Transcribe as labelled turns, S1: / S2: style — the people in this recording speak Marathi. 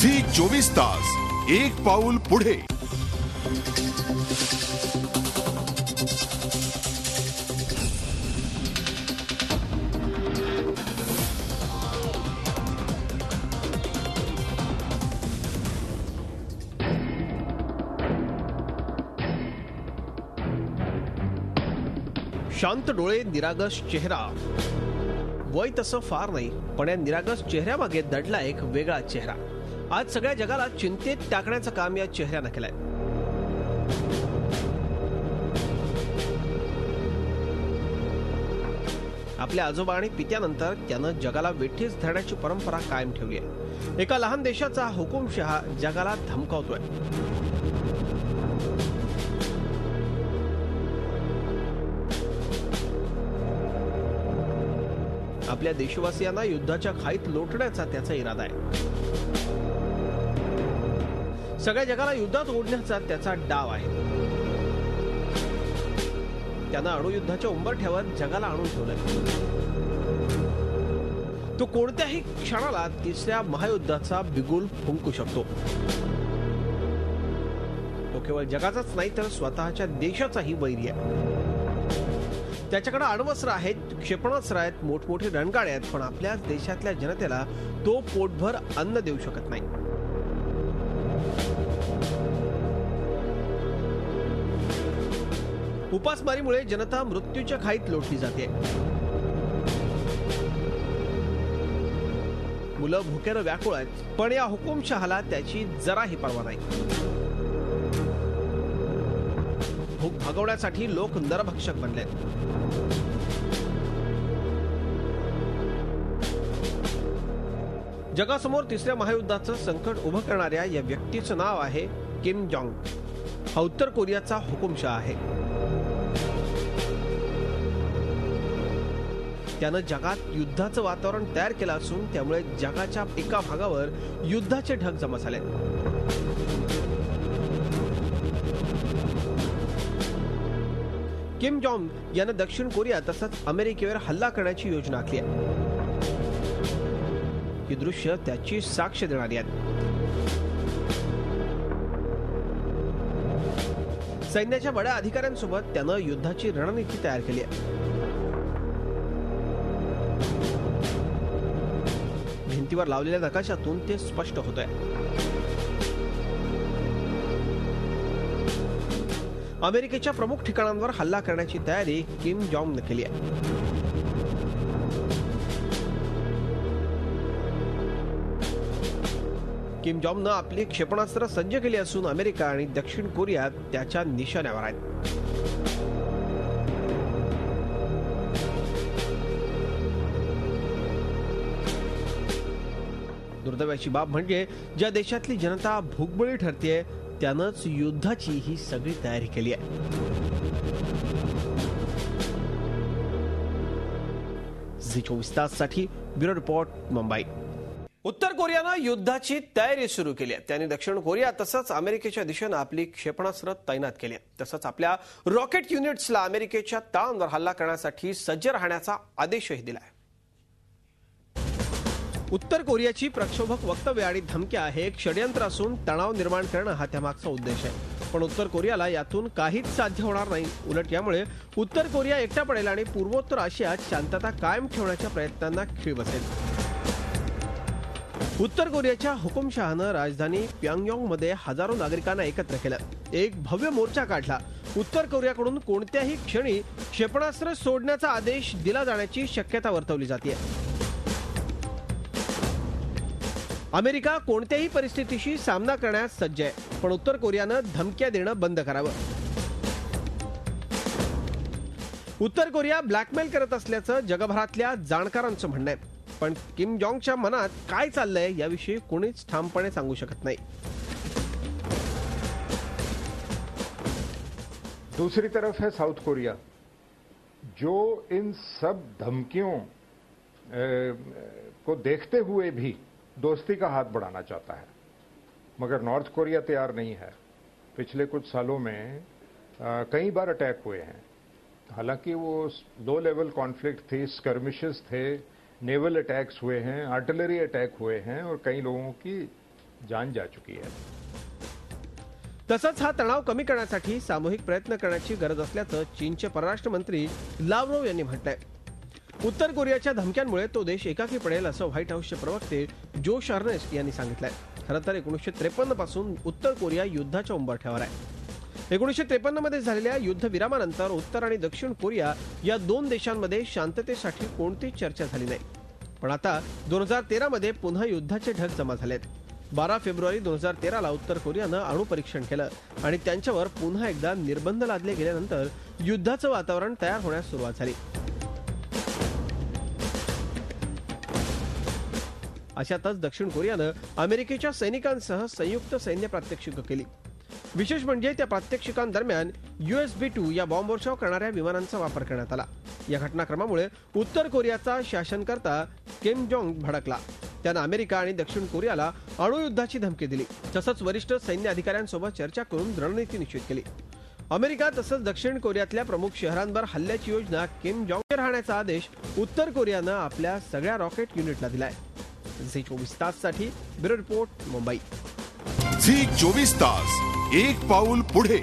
S1: झी 24 तास एक पाऊल पुढे.
S2: शांत डोळे, निरागस चेहरा. वय तसं फार नाही, पण या निरागस चेहऱ्यामागे दडला एक वेगळा चेहरा. आज सगळ्या जगाला चिंतेत टाकण्याचं काम या चेहऱ्यानं केलंय. आपल्या आजोबा आणि पित्यानंतर त्यानं जगाला वेठीस धरण्याची परंपरा कायम ठेवली आहे. एका लहान देशाचा हुकुमशहा जगाला धमकावतोय. आपल्या देशवासियांना युद्धाच्या खाईत लोटण्याचा त्याचा इरादा आहे. सगळ्या जगाला युद्धात ओढण्याचा त्याचा डाव आहे. त्यानं अणुयुद्धाच्या उंबरठ्यावर जगाला आणून ठेवलंय. तो कोणत्याही क्षणाला तिसऱ्या महायुद्धाचा बिगुल फुंकू शकतो. तो केवळ जगाचाच नाही तर स्वतःच्या देशाचाही वैरी आहे. त्याच्याकडे अण्वस्त्र आहेत, क्षेपणास्त्र आहेत, मोठमोठे रणगाडे आहेत, पण आपल्याच देशातल्या जनतेला तो पोटभर अन्न देऊ शकत नाही. उपासमारीमुळे जनता मृत्यूच्या खाईत लोटली जाते. मुलं भुकेनं व्याकुळ आहेत, पण या हुकुमशहाला त्याची जराही पर्वा नाही. भूक भागवण्यासाठी लोक नरभक्षक बनलेत. जगासमोर तिसऱ्या महायुद्धाचं संकट उभं करणाऱ्या या व्यक्तीचं नाव आहे किम जॉंग. हा उत्तर कोरियाचा हुकुमशहा आहे. त्यानं जगात युद्धाचं वातावरण तयार केलं असून त्यामुळे जगाच्या एका भागावर युद्धाचे ढग जमा झाले. किम जॉंग यानं दक्षिण कोरिया तसंच अमेरिकेवर हल्ला करण्याची योजना आखली आहे. ही दृश्य त्याची साक्ष देणारी आहेत. सैन्याच्या बड्या अधिकाऱ्यांसोबत त्यानं युद्धाची रणनीती तयार केली आहे. भिंतीवर लावलेल्या नकाशातून ते स्पष्ट होतंय. अमेरिकेच्या प्रमुख ठिकाणांवर हल्ला करण्याची तयारी किम जॉंगनं केली आहे. किम जॉंगनं आपली क्षेपणास्त्र सज्ज केली असून अमेरिका आणि दक्षिण कोरिया त्याच्या निशाण्यावर आहेत. दुर्दैवाची बाब म्हणजे ज्या देशातली जनता भूकबळी ठरतेय त्यानंच युद्धाची ही सगळी तयारी केली आहे. झी 24 ताससाठी ब्युरो रिपोर्ट, मुंबई. उत्तर कोरियानं युद्धाची तयारी सुरू केली आहे. त्यांनी दक्षिण कोरिया तसंच अमेरिकेच्या दिशेनं आपली क्षेपणास्त्र तैनात केली आहे. तसंच आपल्या रॉकेट युनिट्सला अमेरिकेच्या तळांवर हल्ला करण्यासाठी सज्ज राहण्याचा आदेशही दिलाय. उत्तर कोरियाची प्रक्षोभक वक्तव्य आणि धमक्या हे एक षडयंत्र असून तणाव निर्माण करणं हा त्यामागचा उद्देश आहे. पण उत्तर कोरियाला यातून काहीच साध्य होणार नाही. उलट यामुळे उत्तर कोरिया एकटा पडेल आणि पूर्वोत्तर आशियात शांतता कायम ठेवण्याच्या प्रयत्नांना खीळ बसेल. उत्तर कोरियाच्या हुकुमशहानं राजधानी प्योंगयांगमध्ये हजारो नागरिकांना एकत्र केलं. एक भव्य मोर्चा काढला. उत्तर कोरियाकडून कोणत्याही क्षणी क्षेपणास्त्र सोडण्याचा आदेश दिला जाण्याची शक्यता वर्तवली जाते. अमेरिका कोणत्याही परिस्थितीशी सामना करण्यास सज्ज आहे, पण उत्तर कोरियानं धमक्या देणं बंद करावं. उत्तर कोरिया ब्लॅकमेल करत असल्याचं जगभरातल्या जाणकारांचं म्हणणं आहे. पण किम जॉंगच्या मनात काय चाललंय याविषयी कोणीच ठामपणे सांगू शकत नाही.
S3: दूसरी तरफ है साउथ कोरिया, जो इन सब धमकियों को देखते हुए भी दोस्ती का हाथ बढ़ाना चाहता है, मगर नॉर्थ कोरिया तैयार नहीं है. पिछले कुछ सालों में कई बार अटैक हुए हैं. हालांकि वो लो लेवल कॉन्फ्लिक्ट थी, स्कर्मिशेस थे, नेवल अटैक्स हुए हैं, आर्टिलरी अटैक हुए हैं और कई लोगों की जान जा चुकी है।
S2: तसंच हा तणाव कमी करण्यासाठी सामूहिक प्रयत्न करण्याची गरज असल्याचं चीनचे परराष्ट्र मंत्री लाव्हरोव्ह यांनी म्हटलंय। उत्तर कोरियाच्या धमक्यांमुळे तो देश एकाकी पडेल असं व्हाईट हाऊसचे प्रवक्ते जोश अर्नेस्ट यांनी सांगितलंय। खरं तर 1953 पासून उत्तर कोरिया युद्धाच्या उंबरठ्यावर आहे। 1953 मध्ये झालेल्या युद्धविरामानंतर उत्तर आणि दक्षिण कोरिया या दोन देशांमध्ये शांततेसाठी कोणतीच चर्चा झाली नाही। पण आता 2013 मध्ये पुन्हा युद्धाचे ढग जमा झालेत। 12 फेब्रुवारी 2013 ला उत्तर कोरियानं अणुपरीक्षण केलं आणि त्यांच्यावर पुन्हा एकदा निर्बंध लादले गेल्यानंतर युद्धाचं वातावरण तयार होण्यास सुरुवात झाली। अशातच दक्षिण कोरियानं अमेरिकेच्या सैनिकांसह संयुक्त सैन्य प्रात्यक्षिकं केली। विशेष म्हणजे त्या प्रात्यक्षिकांदरम्यान USB-2 या बॉम्बवर्षाव करणाऱ्या विमानांचा वापर करण्यात आला। या घटनाक्रमामुळे उत्तर कोरियाचा शासनकर्ता किम जोंग भडकला। त्यानं अमेरिका आणि दक्षिण कोरियाला अणुयुद्धाची धमकी दिली। तसंच वरिष्ठ सैन्य अधिकाऱ्यांसोबत चर्चा करून रणनीती निश्चित केली। अमेरिका तसंच दक्षिण कोरियातल्या प्रमुख शहरांवर हल्ल्याची योजना किम जोंग राहण्याचा आदेश उत्तर कोरियानं आपल्या सगळ्या रॉकेट युनिटला दिलाय। झी 24 ताससाठी ब्युरो रिपोर्ट, मुंबई।
S1: झी 24 तास, एक पाऊल पुढे।